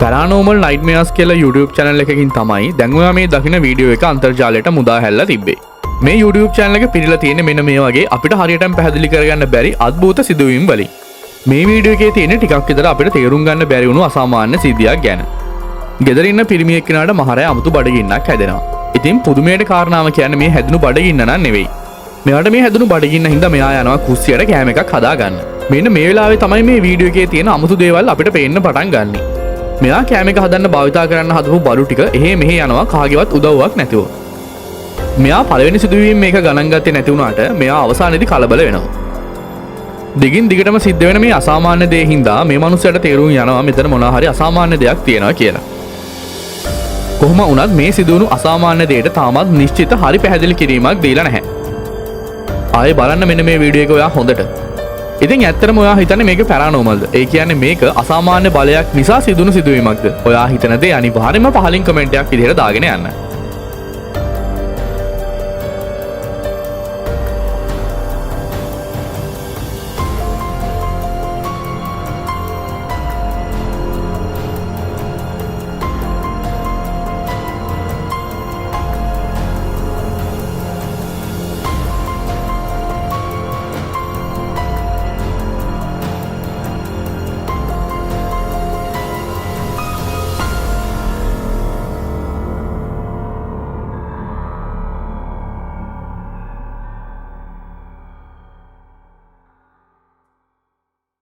පැරානෝමල් නයිට්මයාස් කියලා YouTube channel එකකින් තමයි දැන් ඔයා මේ දකින වීඩියෝ එක අන්තර්ජාලයට මුදා හැල්ලා තිබ්බේ. මේ YouTube channel එක පිළිලා තියෙන්නේ මෙන්න මේ වගේ අපිට හරියටම පැහැදිලි කරගන්න බැරි අద్భుත සිදුවීම් වලින්. මේ වීඩියෝ එකේ තියෙන ටිකක් විතර අපිට තේරුම් ගන්න බැරි වුණු අසාමාන්‍ය සිද්ධියක් ගැන. ගෙදර ඉන්න පිරිමි එක්කෙනාට මහරය අමුතු බඩගින්නක් හැදෙනවා. ඉතින් පුදුමයට කාරණාව කියන්නේ මේ හැදුණු බඩගින්න නන් නෙවෙයි. මෙයාට මේ හැදුණු බඩගින්න හින්දා මෙයා යනවා කුස්සියට කෑම එකක් හදාගන්න. මෙන්න මේ වෙලාවේ තමයි මේ වීඩියෝ එකේ තියෙන අමුතු දේවල් අපිට පේන්න පටන් ගන්නෙ. මෙයා කෑම එක හදන්න භාවිතා කරන්න හදපු බඩු ටික එහෙ මෙහෙ යනවා කාගේවත් උදව්වක් නැතුව. මෙයා පළවෙනි සිදුවීම මේක ගණන් ගත්තේ නැති වුණාට මෙයා අවසානයේදී කලබල වෙනවා. දිගින් දිගටම සිද්ධ වෙන මේ අසාමාන්‍ය දේ හින්දා මේ මනුස්සයාට තේරුම් යනවා මෙතන මොනවා හරි අසාමාන්‍ය දෙයක් තියෙනවා කියලා. කොහොම වුණත් මේ සිදුවුණු අසාමාන්‍ය දෙයට තාමත් නිශ්චිත හරි පැහැදිලි කිරීමක් දීලා නැහැ. ආයේ බලන්න මෙන්න මේ වීඩියෝ එක ඔයා හොඳට. ඉතින් ඇත්තටම ඔයා හිතන්නේ මේක පැරානෝමල්ද? ඒ කියන්නේ මේක අසාමාන්‍ය බලයක් නිසා සිදුණු සිදුවීමක්ද? ඔයා හිතන දේ අනිවාර්යයෙන්ම පහලින් කමෙන්ට් එකක් විදිහට දාගෙන යන්න.